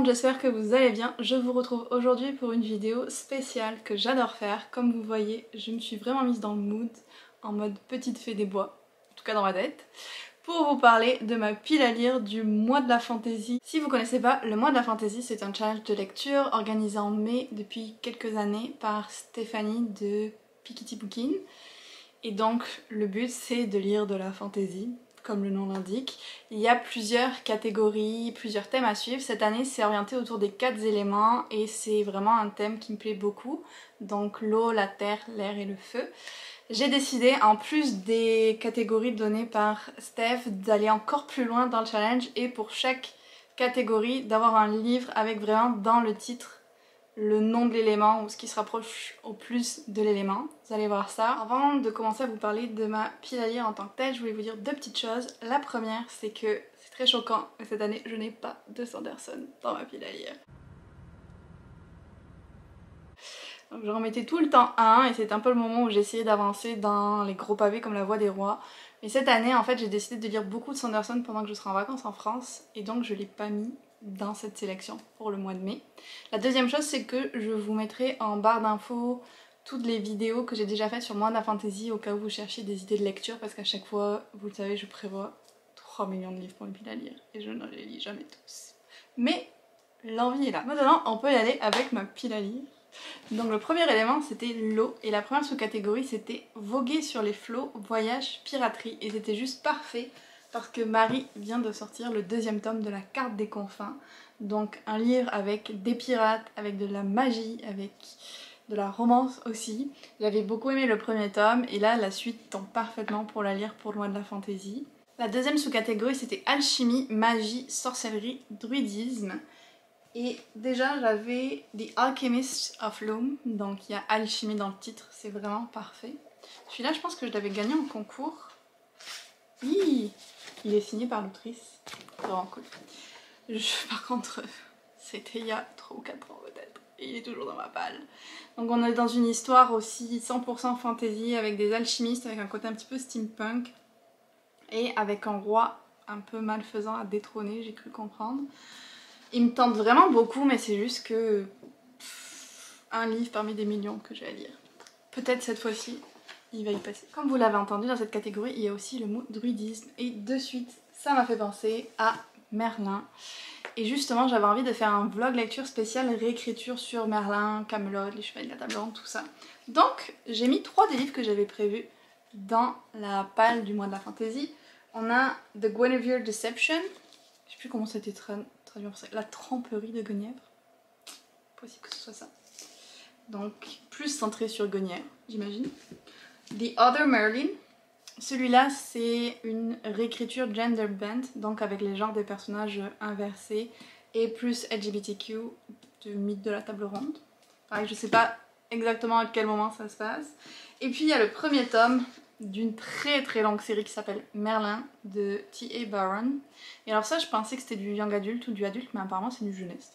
monde, j'espère que vous allez bien. Je vous retrouve aujourd'hui pour une vidéo spéciale que j'adore faire. Comme vous voyez, je me suis vraiment mise dans le mood, en mode petite fée des bois, en tout cas dans ma tête, pour vous parler de ma pile à lire du mois de la fantaisie. Si vous connaissez pas, le mois de la fantaisie, c'est un challenge de lecture organisé en mai depuis quelques années par Stéphanie de Pikiti Bookin. Et donc le but c'est de lire de la fantaisie, comme le nom l'indique. Il y a plusieurs catégories, plusieurs thèmes à suivre. Cette année c'est orienté autour des 4 éléments et c'est vraiment un thème qui me plaît beaucoup. Donc l'eau, la terre, l'air et le feu. J'ai décidé, en plus des catégories données par Steph, d'aller encore plus loin dans le challenge et pour chaque catégorie d'avoir un livre avec vraiment dans le titre le nom de l'élément ou ce qui se rapproche au plus de l'élément. Vous allez voir ça. Avant de commencer à vous parler de ma pile à lire en tant que telle, je voulais vous dire deux petites choses. La première, c'est que c'est très choquant, mais cette année, je n'ai pas de Sanderson dans ma pile à lire. Donc j'en mettais tout le temps un et c'est un peu le moment où j'essayais d'avancer dans les gros pavés comme La Voix des Rois. Mais cette année, en fait, j'ai décidé de lire beaucoup de Sanderson pendant que je serai en vacances en France et donc je l'ai pas mis dans cette sélection pour le mois de mai. La deuxième chose, c'est que je vous mettrai en barre d'infos toutes les vidéos que j'ai déjà faites sur moi de la fantasy au cas où vous cherchiez des idées de lecture parce qu'à chaque fois, vous le savez, je prévois 3 millions de livres pour les piles à lire et je ne les lis jamais tous. Mais l'envie est là. Maintenant, on peut y aller avec ma pile à lire. Donc le premier élément c'était l'eau et la première sous-catégorie c'était voguer sur les flots, voyage, piraterie et c'était juste parfait parce que Marie vient de sortir le deuxième tome de la Carte des confins, donc un livre avec des pirates, avec de la magie, avec de la romance aussi. J'avais beaucoup aimé le premier tome et là la suite tombe parfaitement pour la lire pour le mois de la fantaisie. La deuxième sous-catégorie c'était alchimie, magie, sorcellerie, druidisme. Et déjà j'avais The Alchemist of Loom, donc il y a alchimie dans le titre, c'est vraiment parfait. Celui-là je pense que je l'avais gagné en concours. Oui, il est signé par l'autrice, vraiment cool. Par contre, c'était il y a 3 ou 4 ans peut-être, et il est toujours dans ma palle. Donc on est dans une histoire aussi 100% fantasy avec des alchimistes, avec un côté un petit peu steampunk, et avec un roi un peu malfaisant à détrôner, j'ai cru comprendre. Il me tente vraiment beaucoup, mais c'est juste que un livre parmi des millions que j'ai à lire. Peut-être cette fois-ci, il va y passer. Comme vous l'avez entendu, dans cette catégorie, il y a aussi le mot druidisme. Et de suite, ça m'a fait penser à Merlin. Et justement, j'avais envie de faire un vlog lecture spécial réécriture sur Merlin, Camelot, les Chevaliers de la Table Ronde, tout ça. Donc, j'ai mis 3 des livres que j'avais prévus dans la palle du mois de la fantaisie. On a The Guinevere Deception. Je sais plus comment c'était traduit en français. La tromperie de Guenièvre. Possible que ce soit ça. Donc, plus centré sur Guenièvre, j'imagine. The Other Merlin. Celui-là, c'est une réécriture gender bent, donc avec les genres des personnages inversés et plus LGBTQ de Mythe de la Table Ronde. Pareil, je sais pas exactement à quel moment ça se passe. Et puis, il y a le premier tome d'une très longue série qui s'appelle Merlin de T.A. Barron. Et alors ça, je pensais que c'était du young adulte ou du adulte, mais apparemment c'est du jeunesse.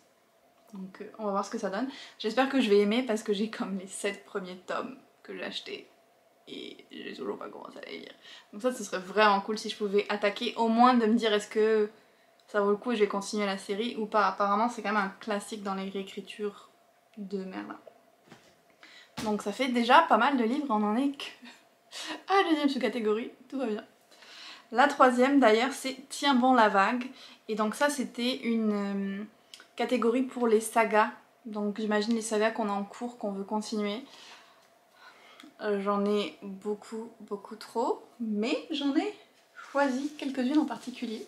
Donc on va voir ce que ça donne. J'espère que je vais aimer parce que j'ai comme les 7 premiers tomes que j'ai achetés et j'ai toujours pas commencé à les lire. Donc ça, ce serait vraiment cool si je pouvais attaquer, au moins de me dire est-ce que ça vaut le coup et je vais continuer la série ou pas. Apparemment c'est quand même un classique dans les réécritures de Merlin. Donc ça fait déjà pas mal de livres, on en est que à la deuxième sous-catégorie, tout va bien. La troisième d'ailleurs c'est Tiens bon la vague. Et donc ça c'était une catégorie pour les sagas. Donc j'imagine les sagas qu'on a en cours, qu'on veut continuer. J'en ai beaucoup trop, mais j'en ai choisi quelques-unes en particulier.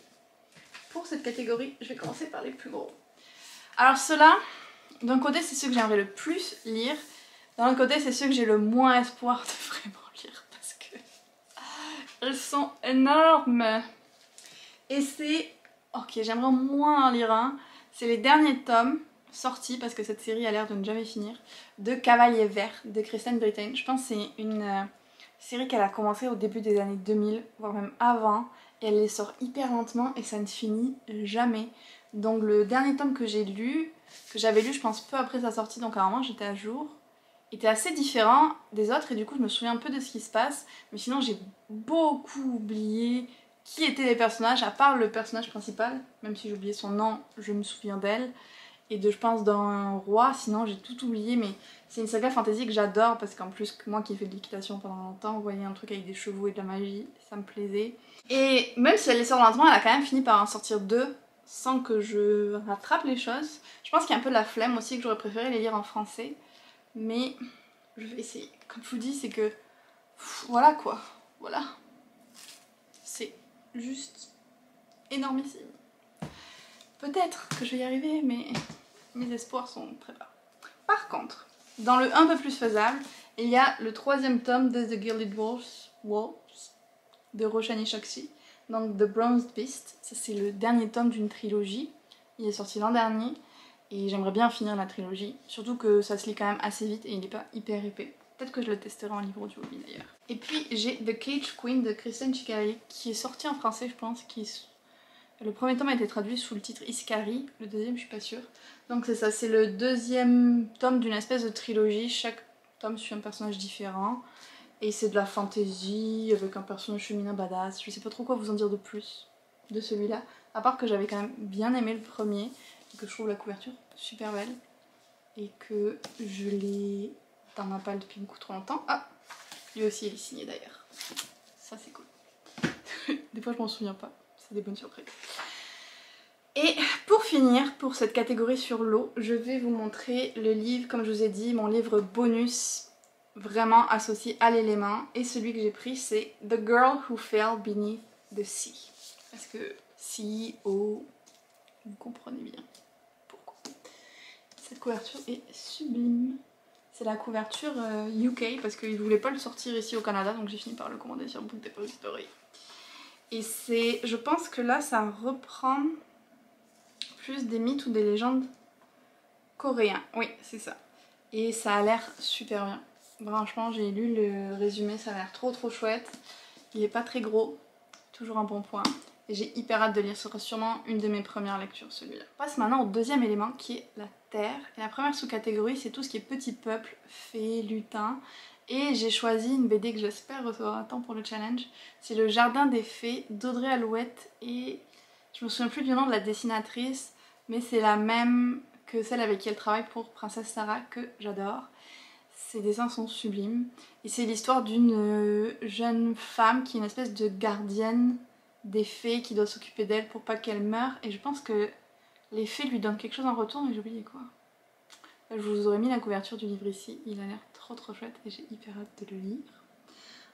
Pour cette catégorie, je vais commencer par les plus gros. Alors ceux-là, d'un côté c'est ceux que j'aimerais le plus lire, d'un autre côté c'est ceux que j'ai le moins espoir de vraiment lire parce que elles sont énormes. Et c'est... Ok, j'aimerais au moins en lire un. C'est les derniers tomes sortis, parce que cette série a l'air de ne jamais finir, de Cavalier Vert de Kristen Britain. Je pense que c'est une série qu'elle a commencé au début des années 2000, voire même avant. Et elle les sort hyper lentement et ça ne finit jamais. Donc le dernier tome que j'ai lu, que j'avais lu je pense peu après sa sortie, donc à un moment j'étais à jour, était assez différent des autres et du coup je me souviens un peu de ce qui se passe, mais sinon j'ai beaucoup oublié qui étaient les personnages, à part le personnage principal, même si j'ai oublié son nom, je me souviens d'elle. et de, je pense, d'un roi. Sinon j'ai tout oublié, mais c'est une saga fantasy que j'adore parce qu'en plus, moi qui ai fait de l'équitation pendant longtemps, vous voyez un truc avec des chevaux et de la magie, ça me plaisait. Et même si elle les sort lentement, elle a quand même fini par en sortir 2 sans que je rattrape les choses. Je pense qu'il y a un peu de la flemme aussi, que j'aurais préféré les lire en français, mais je vais essayer. Comme je vous dis, c'est que voilà quoi, voilà. C'est juste énormissime. Peut-être que je vais y arriver, mais mes espoirs sont très bas. Par contre, dans le un peu plus faisable, il y a le 3e tome de The Gilded Wolves de Roshani Chokshi, donc The Bronzed Beast. Ça c'est le dernier tome d'une trilogie. Il est sorti l'an dernier et j'aimerais bien finir la trilogie, surtout que ça se lit quand même assez vite et il n'est pas hyper épais. Peut-être que je le testerai en livre audio d'ailleurs. Et puis j'ai The Cage Queen de Kristen Ciccarelli qui est sorti en français je pense. Le premier tome a été traduit sous le titre Iskari, le deuxième je suis pas sûre. Donc c'est ça, c'est le 2e tome d'une espèce de trilogie, chaque tome suit un personnage différent. Et c'est de la fantasy avec un personnage féminin badass, je sais pas trop quoi vous en dire de plus de celui-là. À part que j'avais quand même bien aimé le premier, et que je trouve la couverture super belle. Et que je l'ai dans ma palle depuis beaucoup trop longtemps. Ah, lui aussi il est signé d'ailleurs. Ça c'est cool. Des fois je m'en souviens pas, c'est des bonnes surprises. Et pour finir, pour cette catégorie sur l'eau, je vais vous montrer le livre, comme je vous ai dit, mon livre bonus vraiment associé à l'élément. Et celui que j'ai pris c'est The Girl Who Fell Beneath the Sea. Parce que sea, eau, vous comprenez bien pourquoi. Cette couverture est sublime. C'est la couverture UK parce qu'ils ne voulaient pas le sortir ici au Canada, donc j'ai fini par le commander sur Book Depository. Et c'est, je pense que là ça reprend plus des mythes ou des légendes coréens. Oui, c'est ça. Et ça a l'air super bien. Franchement, j'ai lu le résumé, ça a l'air trop chouette. Il est pas très gros, toujours un bon point. Et j'ai hyper hâte de lire, ce sera sûrement une de mes premières lectures celui-là. On passe maintenant au 2e élément qui est la terre. Et la première sous-catégorie c'est tout ce qui est petit peuple, fées, lutins. Et j'ai choisi une BD que j'espère recevoir à temps pour le challenge. C'est Le Jardin des Fées d'Audrey Alouette et je me souviens plus du nom de la dessinatrice, mais c'est la même que celle avec qui elle travaille pour Princesse Sarah que j'adore. Ses dessins sont sublimes. Et c'est l'histoire d'une jeune femme qui est une espèce de gardienne des fées qui doit s'occuper d'elle pour pas qu'elle meure. Et je pense que les fées lui donnent quelque chose en retour, mais j'ai oublié quoi. Je vous aurais mis la couverture du livre ici. Il a l'air trop chouette et j'ai hyper hâte de le lire.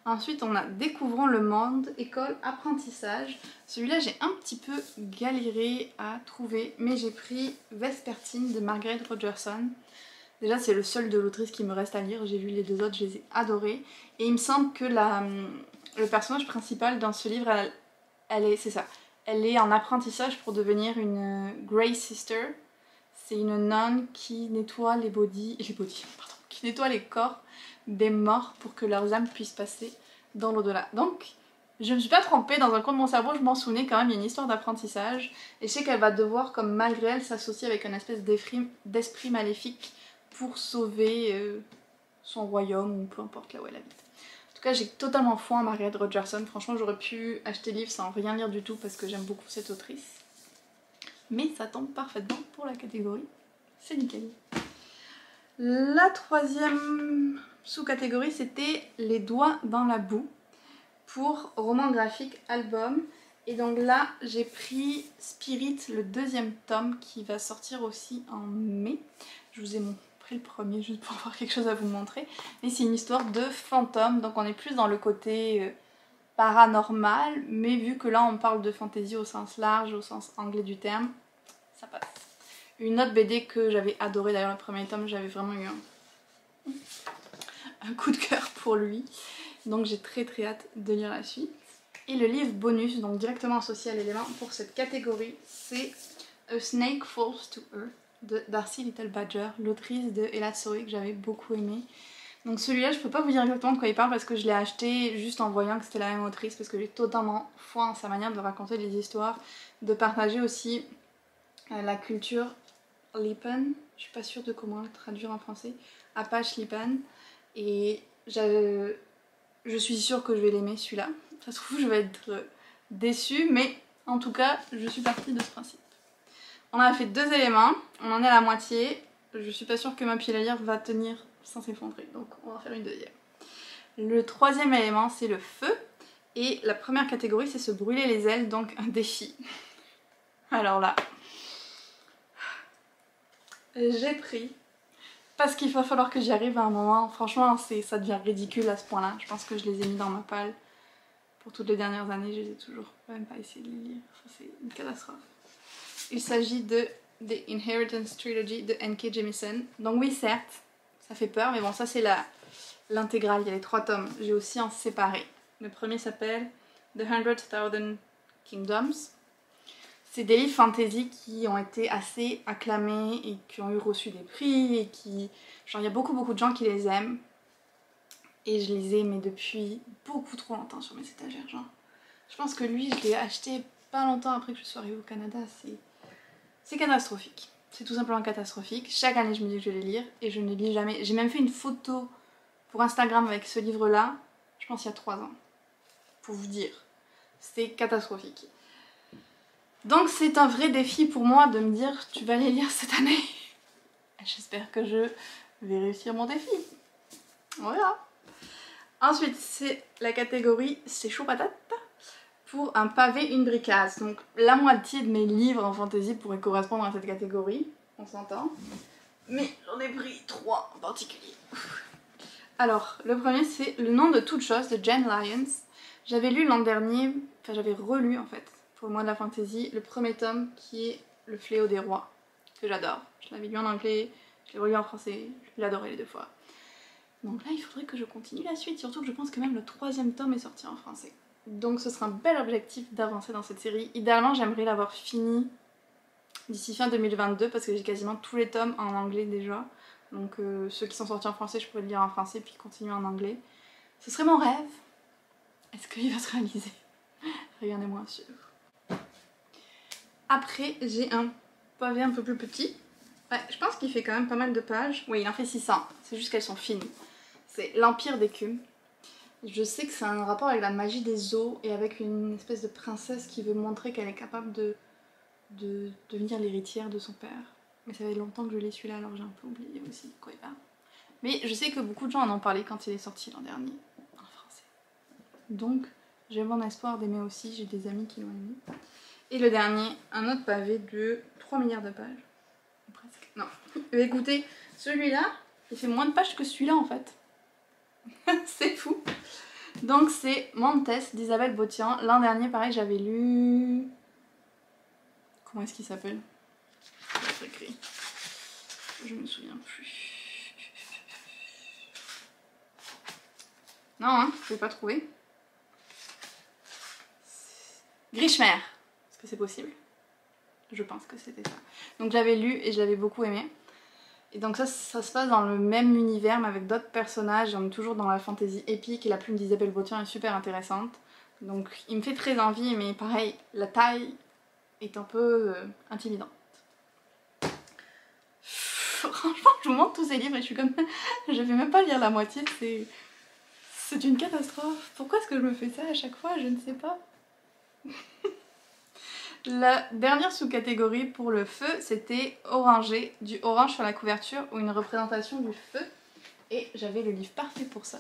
Ensuite on a Découvrons le monde, école, apprentissage. Celui-là j'ai un petit peu galéré à trouver, mais j'ai pris Vespertine de Margaret Rogerson. Déjà c'est le seul de l'autrice qui me reste à lire, j'ai lu les 2 autres, je les ai adorés. Et il me semble que le personnage principal dans ce livre, c'est ça, elle est en apprentissage pour devenir une Grey Sister. C'est une nonne qui nettoie qui nettoie les corps des morts pour que leurs âmes puissent passer dans l'au-delà. Donc, je ne me suis pas trompée, dans un coin de mon cerveau, je m'en souvenais quand même, il y a une histoire d'apprentissage. Et je sais qu'elle va devoir, comme malgré elle, s'associer avec une espèce d'esprit maléfique pour sauver son royaume, ou peu importe là où elle habite. En tout cas, j'ai totalement foi en Margaret Rogerson. Franchement, j'aurais pu acheter le livre sans rien lire du tout parce que j'aime beaucoup cette autrice. Mais ça tombe parfaitement pour la catégorie, c'est nickel. La 3e sous-catégorie c'était Les doigts dans la boue pour roman graphique album. Et donc là j'ai pris Spirit, le 2e tome qui va sortir aussi en mai. Je vous ai pris le premier juste pour avoir quelque chose à vous montrer. Mais c'est une histoire de fantôme, donc on est plus dans le côté paranormal, mais vu que là on parle de fantasy au sens large, au sens anglais du terme, ça passe. Une autre BD que j'avais adoré, d'ailleurs le premier tome, j'avais vraiment eu un coup de cœur pour lui. Donc j'ai très hâte de lire la suite. Et le livre bonus, donc directement associé à l'élément pour cette catégorie, c'est A Snake Falls to Earth de Darcy Little Badger, l'autrice de Ella Zoe que j'avais beaucoup aimé. Donc celui-là je peux pas vous dire exactement de quoi il parle parce que je l'ai acheté juste en voyant que c'était la même autrice, parce que j'ai totalement foi en sa manière de raconter des histoires, de partager aussi la culture Lipan, je suis pas sûre de comment le traduire en français, Apache Lipan, et je suis sûre que je vais l'aimer celui-là. Ça se trouve je vais être déçue, mais en tout cas je suis partie de ce principe. On a fait 2 éléments, on en est à la moitié. Je suis pas sûre que ma pile à lire va tenir sans s'effondrer, donc on va faire une deuxième. Le 3e élément, c'est le feu. Et la première catégorie, c'est se brûler les ailes, donc un défi. Alors là, j'ai pris, parce qu'il va falloir que j'y arrive à un moment. Franchement, ça devient ridicule à ce point-là. Je pense que je les ai mis dans ma palle pour toutes les dernières années. Je les ai toujours même pas essayé de les lire. C'est une catastrophe. Il s'agit de The Inheritance Trilogy de N.K. Jemisin. Donc oui, certes, ça fait peur, mais bon, ça c'est l'intégrale. Il y a les 3 tomes. J'ai aussi en séparé. Le premier s'appelle The 100,000 Kingdoms. C'est des livres fantasy qui ont été assez acclamés et qui ont reçu des prix et qui... Genre il y a beaucoup de gens qui les aiment. Et je les ai mais depuis beaucoup trop longtemps sur mes étagères. Genre. Je pense que lui je l'ai acheté pas longtemps après que je sois arrivée au Canada. C'est catastrophique. C'est tout simplement catastrophique. Chaque année je me dis que je vais les lire et je ne les lis jamais. J'ai même fait une photo pour Instagram avec ce livre là, je pense il y a 3 ans. Pour vous dire. C'est catastrophique. Donc c'est un vrai défi pour moi de me dire tu vas les lire cette année. J'espère que je vais réussir mon défi. Voilà. Ensuite c'est la catégorie c'est chaud patate pour un pavé une bricasse. Donc la moitié de mes livres en fantasy pourraient correspondre à cette catégorie. On s'entend. Mais j'en ai pris 3 en particulier. Alors le premier c'est Le nom de toute chose de Jen Lyons. J'avais lu l'an dernier, enfin j'avais relu en fait. Pour le mois de la fantasy, le premier tome qui est Le Fléau des Rois, que j'adore. Je l'avais lu en anglais, je l'ai relu en français, je l'ai adoré les 2 fois. Donc là il faudrait que je continue la suite, surtout que je pense que même le 3e tome est sorti en français. Donc ce sera un bel objectif d'avancer dans cette série. Idéalement j'aimerais l'avoir fini d'ici fin 2022 parce que j'ai quasiment tous les tomes en anglais déjà. Donc ceux qui sont sortis en français je pourrais le lire en français puis continuer en anglais. Ce serait mon rêve. Est-ce qu'il va se réaliser? Regardez-moi sûr. Après, j'ai un pavé un peu plus petit. Ouais, je pense qu'il fait quand même pas mal de pages. Oui, il en fait 600. C'est juste qu'elles sont fines. C'est L'Empire d'écume. Je sais que c'est un rapport avec la magie des eaux et avec une espèce de princesse qui veut montrer qu'elle est capable de devenir l'héritière de son père. Mais ça fait longtemps que je l'ai celui-là, alors j'ai un peu oublié aussi de quoi il parle. Mais je sais que beaucoup de gens en ont parlé quand il est sorti l'an dernier, en français. Donc, j'ai bon espoir d'aimer aussi, j'ai des amis qui l'ont aimé. Et le dernier, un autre pavé de 3 milliards de pages. Presque. Non. Mais écoutez, celui-là, il fait moins de pages que celui-là en fait. C'est fou. Donc c'est Montes d'Isabelle Botian. L'an dernier, pareil, j'avais lu... Comment est-ce qu'il s'appelle? Écrit. Je me souviens plus. Non, hein, je vais pas trouver. Grishmer. Est-ce que c'est possible? Je pense que c'était ça. Donc j'avais lu et je l'avais beaucoup aimé. Et donc ça se passe dans le même univers mais avec d'autres personnages. On est toujours dans la fantasy épique et la plume d'Isabelle Botian est super intéressante. Donc il me fait très envie mais pareil, la taille est un peu intimidante. Franchement je vous montre tous ces livres et je suis comme... je vais même pas lire la moitié, c'est une catastrophe. Pourquoi est-ce que je me fais ça à chaque fois? Je ne sais pas. La dernière sous-catégorie pour le feu, c'était orangé, du orange sur la couverture ou une représentation du feu. Et j'avais le livre parfait pour ça.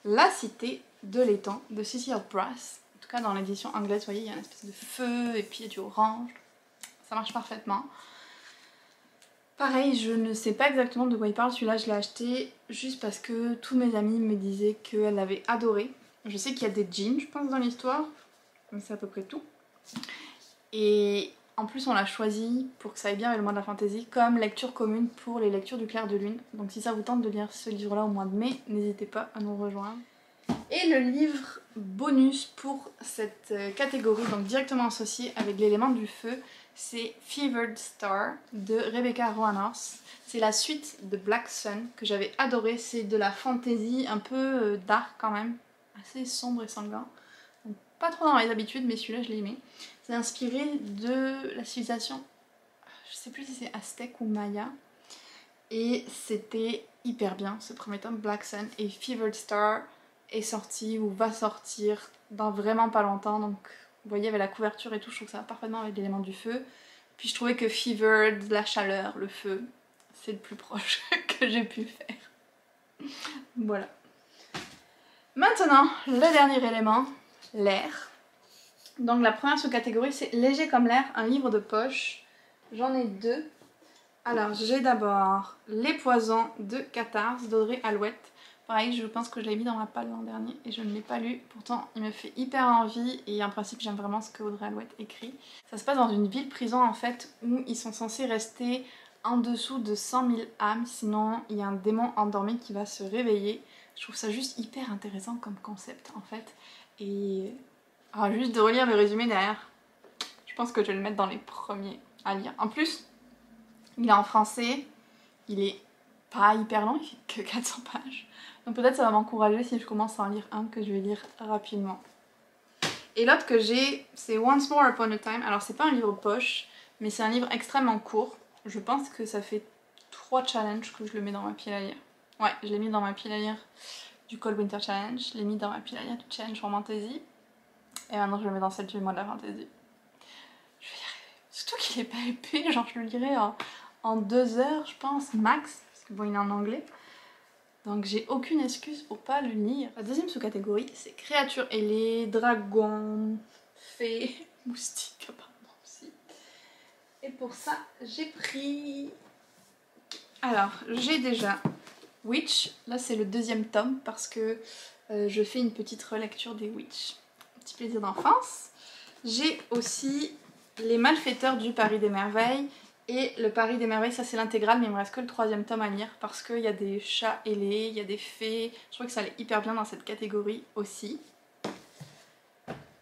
La Cité de l'étang de Cecil Brass. En tout cas dans l'édition anglaise, vous voyez, il y a une espèce de feu et puis il y a du orange. Ça marche parfaitement. Pareil, je ne sais pas exactement de quoi il parle. Celui-là, je l'ai acheté juste parce que tous mes amis me disaient qu'elles l'avaient adoré. Je sais qu'il y a des djinns, je pense, dans l'histoire. Mais c'est à peu près tout. Et en plus on l'a choisi pour que ça aille bien avec le mois de la fantasy comme lecture commune pour les lectures du clair de lune. Donc si ça vous tente de lire ce livre là au mois de mai, n'hésitez pas à nous rejoindre. Et le livre bonus pour cette catégorie, donc directement associé avec l'élément du feu, c'est Fevered Star de Rebecca Roanors. C'est la suite de Black Sun que j'avais adoré. C'est de la fantasy un peu dark quand même, assez sombre et sanglant. Donc, pas trop dans les habitudes mais celui-là je l'ai aimé. C'est inspiré de la civilisation, je sais plus si c'est aztèque ou maya. Et c'était hyper bien ce premier tome, Black Sun. Et Fevered Star est sorti ou va sortir dans vraiment pas longtemps. Donc vous voyez avec la couverture et tout, je trouve que ça va parfaitement avec l'élément du feu. Puis je trouvais que Fevered, la chaleur, le feu, c'est le plus proche que j'ai pu faire. Voilà. Maintenant, le dernier élément, l'air. Donc la première sous-catégorie c'est léger comme l'air, un livre de poche. J'en ai deux. Alors j'ai d'abord Les Poisons de Cathars d'Audrey Alouette. Pareil, je pense que je l'ai mis dans ma palle l'an dernier et je ne l'ai pas lu. Pourtant, il me fait hyper envie et en principe, j'aime vraiment ce que Audrey Alouette écrit. Ça se passe dans une ville prison en fait où ils sont censés rester en dessous de 100 000 âmes. Sinon, il y a un démon endormi qui va se réveiller. Je trouve ça juste hyper intéressant comme concept en fait. Et alors, juste de relire le résumé derrière, je pense que je vais le mettre dans les premiers à lire. En plus, il est en français, il est pas hyper long, il fait que 400 pages. Donc peut-être ça va m'encourager si je commence à en lire un que je vais lire rapidement. Et l'autre que j'ai, c'est Once More Upon a Time. Alors c'est pas un livre poche, mais c'est un livre extrêmement court. Je pense que ça fait 3 challenges que je le mets dans ma pile à lire. Ouais, je l'ai mis dans ma pile à lire du Cold Winter Challenge, je l'ai mis dans ma pile à lire du Challenge Fantasy. Et maintenant je le mets dans celle du mois de la Fantasy. Je vais y arriver. Surtout qu'il est pas épais, genre je le lirai en 2 heures je pense, max. Parce que bon, il est en anglais. Donc j'ai aucune excuse pour pas le lire. La deuxième sous-catégorie, c'est créatures ailées, dragons, fées, moustiques apparemment aussi. Et pour ça, j'ai pris... Alors, j'ai déjà Witch. Là, c'est le 2e tome parce que je fais une petite relecture des Witch. Un petit plaisir d'enfance. J'ai aussi Les Malfaiteurs du Paris des Merveilles. Et le Paris des Merveilles, ça c'est l'intégrale, mais il me reste que le 3e tome à lire parce qu'il y a des chats ailés, il y a des fées. Je trouve que ça allait hyper bien dans cette catégorie aussi.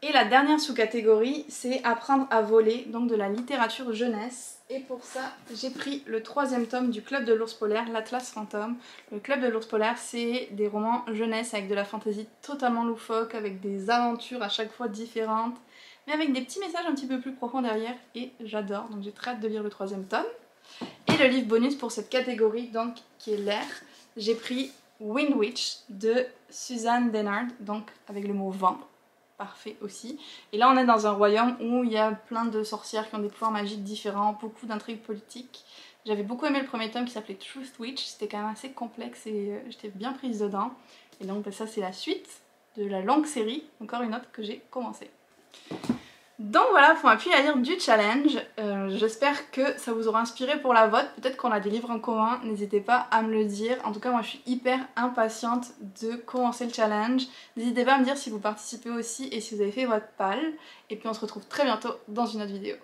Et la dernière sous-catégorie, c'est Apprendre à voler, donc de la littérature jeunesse. Et pour ça, j'ai pris le 3e tome du Club de l'Ours Polaire, l'Atlas Fantôme. Le Club de l'Ours Polaire, c'est des romans jeunesse avec de la fantaisie totalement loufoque, avec des aventures à chaque fois différentes, mais avec des petits messages un petit peu plus profonds derrière, et j'adore, donc j'ai très hâte de lire le 3e tome. Et le livre bonus pour cette catégorie, donc, qui est l'air, j'ai pris Wind Witch de Suzanne Dennard, donc avec le mot vent. Parfait aussi. Et là on est dans un royaume où il y a plein de sorcières qui ont des pouvoirs magiques différents, beaucoup d'intrigues politiques. J'avais beaucoup aimé le premier tome qui s'appelait Truth Witch, c'était quand même assez complexe et j'étais bien prise dedans. Et donc ça c'est la suite de la longue série, encore une autre que j'ai commencé. Donc voilà pour ma pile à lire du challenge, j'espère que ça vous aura inspiré pour la vôtre, peut-être qu'on a des livres en commun, n'hésitez pas à me le dire. En tout cas moi je suis hyper impatiente de commencer le challenge, n'hésitez pas à me dire si vous participez aussi et si vous avez fait votre palle, et puis on se retrouve très bientôt dans une autre vidéo.